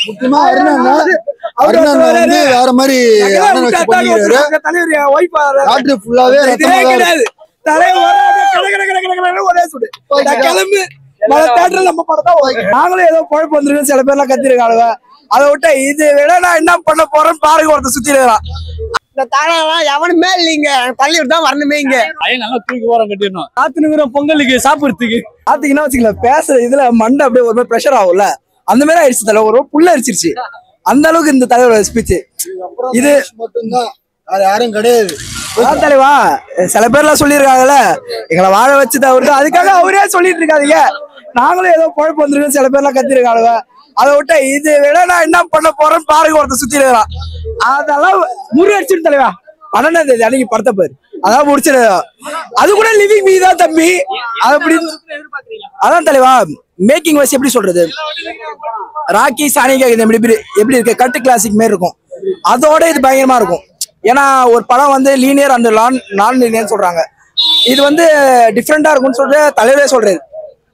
முக்கியமா வேற மாதிரி ஃபுல்லாவே நாங்களும் ஏதோ குழப்பம் வந்துருக்கு சில பேர்லாம் கத்திருக்காங்க. அதை விட்டு இது விட நான் என்ன பண்ண போறேன்னு பாருங்க ஒருத்தர் சுத்தி இருக்கலாம். இந்த தானாலாம் எவனுமே இல்லைங்க, பள்ளியூர் தான் வரணுமே. இங்க நல்லா தூக்கி ஓரம் கட்டிடணும். காத்துனுக்குறோம் பொங்கலுக்கு சாப்பிடுறதுக்கு. பாத்தீங்கன்னா வச்சுக்கல பேசுற இதுல மண்டை அப்படியே ஒரு மாதிரி ப்ரெஷர் ஆகும்ல, அந்த மாதிரி ஆயிடுச்சு. தலைவர் ஒரு புள்ள அரிச்சிருச்சு அந்த அளவுக்கு இந்த தலைவரோட ஸ்பீச். இது மட்டும்தான், யாரும் கிடையாது தலைவா. சில பேர்லாம் சொல்லியிருக்காங்கல்ல எங்களை வாழ வச்சது அவரு தான், அதுக்காக அவரே சொல்லிட்டு இருக்காதீங்க. நாங்களும் ஏதோ குழப்பம் வந்துருக்கு சில பேர்லாம் கத்திருக்காங்க. அதை விட்டு இது விட நான் என்ன பண்ண போறேன்னு பாருங்க ஒருத்தர் சுத்தி இருக்கலாம். அதெல்லாம் முறியடிச்சிரு தலைவா. 12ஆம் தேதி அன்னைக்கு படத்தை பேரு அதான் முடிச்சிரு. அது கூட லிவிங் மீ தான் தம்பி. அது அப்படி அதான் தலைவா. மேக்கிங் வைஸ் எப்படி சொல்றது, ராக்கி சானிகா எப்படி இருக்கு, கட்டு கிளாசிக் மாதிரி இருக்கும். அதோட இது பயங்கரமா இருக்கும். ஏன்னா ஒரு படம் வந்து லீனியர் அண்ட் நான் லீனியர் சொல்றாங்க, இது வந்து டிஃப்ரெண்டா இருக்கும்னு சொல்லிட்டு தலைவரே சொல்றாரு.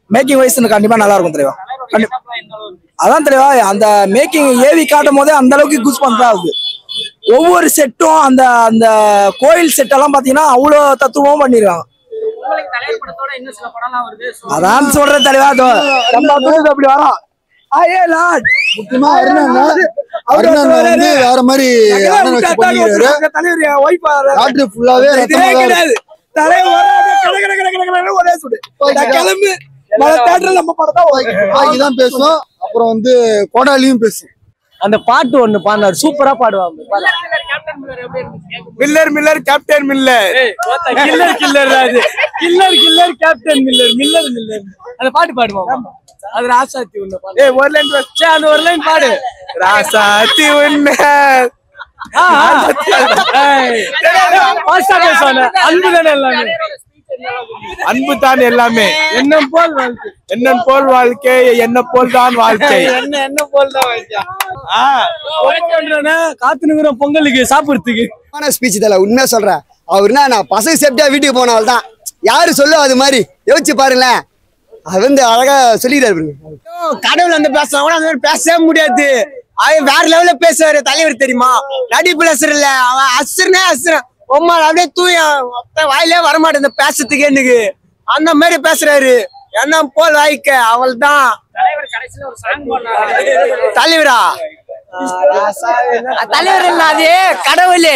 மேக்கிங் வைஸ் கண்டிப்பா நல்லா இருக்கும் தலைவா. அதான் தலைவா, அந்த மேக்கிங் ஏவி காட்டும் போதே அந்த அளவுக்கு கூஸ் பம்ப் ஆகுது. ஒவ்வொரு செட்டும் அந்த அந்த கோயில் செட் எல்லாம் பாத்தீங்கன்னா அவ்வளவு தத்துவம் பண்ணிருக்காங்க. அதான் சொல்றேன் தலைவா. அப்படி வரோம் முக்கியமா வேற மாதிரி ஃபுல்லாவே தான் பேசும். அப்புறம் வந்து கோடாலியும் பேசும். அந்த பாட்டு ஒண்ணு பாடினாரு, சூப்பரா பாடுவாங்க. Miller Miller captain Miller, killer killer killer captain Miller, Miller Miller அந்த பாட்டு பாடுவாங்க. அது ராசாத்தி உன்ன பாடு. ஒரு லைன் வச்சா அந்த ஒரு லைன் பாடு. ராசாத்தி உன்ன அன்புதானே எல்லாமே, அன்புதான் எல்லாமே. எண்ணம் போல் வாழ்க்கை, எண்ணம் போல் வாழ்க்கை, என்ன போல் தான் வாழ்க்கை. என்ன போல் தான் வாழ்க்கை. காத்துனுக்குறோம் பொங்கலுக்கு சாப்பிடுறதுக்கு. ஸ்பீச் தல உண்மையா சொல்றேன். அவருனா நான் பசங்க சேஃப்டியா வீட்டுக்கு போனால்தான் தான் யாரு சொல்ல அது மாதிரி யோசிச்சு பாருங்களேன். அது வந்து அழகா சொல்லிடுறாரு. கடவுள் வந்து பேசுனா கூட அந்த மாதிரி பேசவே முடியாது. அவன் வேற லெவல்ல பேசுவாரு தலைவர் தெரியுமா. நடிப்பு இல்ல, அவன் அசுரனே அசுரன். உம்மா அப்படியே தூய வாயிலே வரமாட்டேன் பேசுறதுக்கு. எனக்கு அந்த மாதிரி பேசுறாரு. என்ன போல் வாய்க்க அவள் தான் தலைவரா. தலைவர் இல்ல, அது கடவுள்.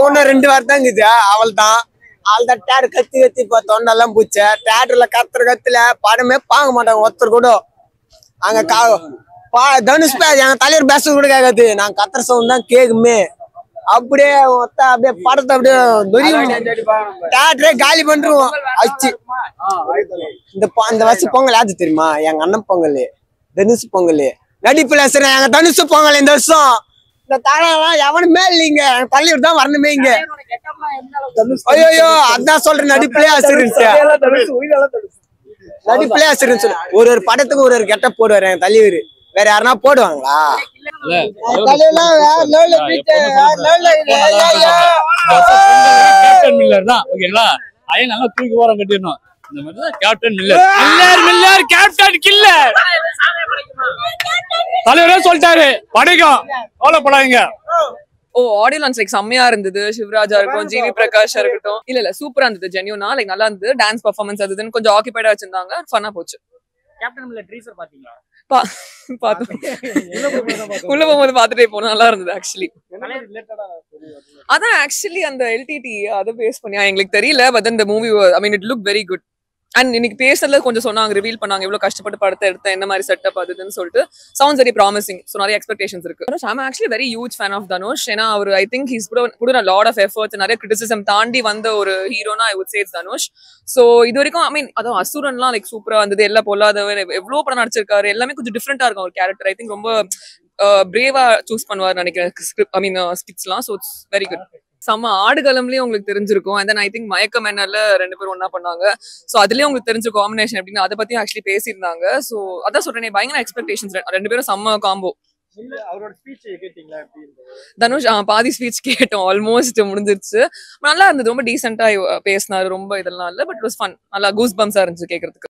ஒன்னு 2 வாரம் தான் இருக்குது. அவள் தான் அவள்தான் டேர் கத்தி கத்தி தொண்டெல்லாம் பூச்ச. தேட்டர்ல கத்துல படமே பார்க்க மாட்டாங்க ஒருத்தர் கூட. அங்க தனுஷ் எங்க தலைவர் பேச கூட கேட்காது. நாங்க கத்துற சவுண்ட் தான் கேக்குமே. அப்படியே அப்படியே படத்தை அப்படியே தேட்டரே காலி பண்றோம். அச்சு இந்த வருஷம் பொங்கல் யாரு தெரியுமா? எங்க அண்ணன் பொங்கல், தனுஷ் பொங்கல். நடிப்புல எங்க தனுஷ் பொங்கல் இந்த வருஷம். இந்த தானாலாம் எவனுமே இல்லைங்க, பள்ளியூர் தான் வரணுமே. இங்க ஐயோ அதான் சொல்றேன். நடிப்புலயே அசிரிச்சு, நடிப்புலயே அசிரின்னு சொல்லு. ஒரு படத்துக்கு ஒரு கெட்ட போடுவாரு எங்க தலைவர். வேற யாருன்னா போடுவாங்களா? நல்லா தூக்கி ஓரம் கட்டிடணும். இந்த மாதிரி தான் captain Miller. Miller Miller captain killer தலைவரே சொல்லிட்டாரு. படைக்கும் கவலைப்படாதீங்க. ஆடியோ லான்ச் லைக் செம்மையா இருந்தது. சிவராஜா இருக்கும், ஜிவி பிரகாஷா இருக்கட்டும். இல்ல சூப்பரா இருந்தது. ஜென்யூனா லைக் நல்லா இருந்தது. டான்ஸ் பர்ஃபார்மன்ஸ் அதுன்னு கொஞ்சம் ஆக்கிபைடா வச்சிருந்தாங்க. ஃபன்னா போச்சு. கேப்டன் மில்லர் ட்ரீசர் பாத்தீங்களா? பார்த்தோம். உள்ள போகும்போது பாத்துட்டே போனோம். நல்லா இருந்தது ஆக்சுவலி. அதான் ஆக்சுவலி அந்த எல்டிடி அதை பேஸ் பண்ணி எங்களுக்கு தெரியல. பட் அந்த movie I mean it look very good. And இன்னைக்கு பேசுறதுல கொஞ்சம் சொன்னாங்க, ரிவீல் பண்ணாங்க எவ்வளவு கஷ்டப்பட்டு படத்தை எடுத்தேன், என்ன மாதிரி செட்டப் அதுன்னு சொல்லிட்டு. Sounds very promising. ஸோ நிறைய எக்ஸ்பெக்டேஷன்ஸ் இருக்கு. I'm actually very huge fan of Dhanush. ஏன்னா அவர் I think he's put a lot of efforts. நிறைய கிரிட்டிசிசம் தாண்டி வந்த ஒரு ஹீரோனா I would say it's Dhanush. So இது வரைக்கும் ஐ மீன் அதுவும் அசுரன்லாம் லைக் சூப்பரா இருந்தது. எல்லாம் பொல்லாதவர் எவ்வளவு படம் நடிச்சிருக்காரு. எல்லாமே கொஞ்சம் டிஃப்ரெண்டா இருக்கும் ஒரு கேரக்டர். ஐ திங்க் ரொம்ப பிரேவா சூஸ் பண்ணுவார் நினைக்கிறேன் ஸ்கிட்ஸ்லாம். So it's very good. செம்ம ஆடுகளம்லயும் உங்களுக்கு தெரிஞ்சிருக்கும். அண்ட் தென் ஐ திங்க் மயக்க மேனர்ல 2 பேரும் ஒன்னா பண்ணாங்க. சோ அதுலயும் உங்களுக்கு தெரிஞ்ச காம்பினேஷன் அப்படின்னு அதை பத்தியும் ஆக்சுவலி பேசியிருந்தாங்க. சோ அதான் சொல்றேன், பயங்கர எக்ஸ்பெக்டேஷன்ஸ். 2 பேரும் செம்ம காம்போ. அவரோட ஸ்பீச் கேட்டீங்களா எப்படி தனுஷ் பாதி ஸ்பீச் கேட்டோம், ஆல்மோஸ்ட் முடிஞ்சிருச்சு. நல்லா இருந்தது, ரொம்ப டீசெண்டா பேசினாரு, ரொம்ப இதெல்லாம் இல்ல, பட் வாஸ் ஃபன். நல்லா கூஸ் பம்ஸா இருந்துச்சு கேட்கறதுக்கு.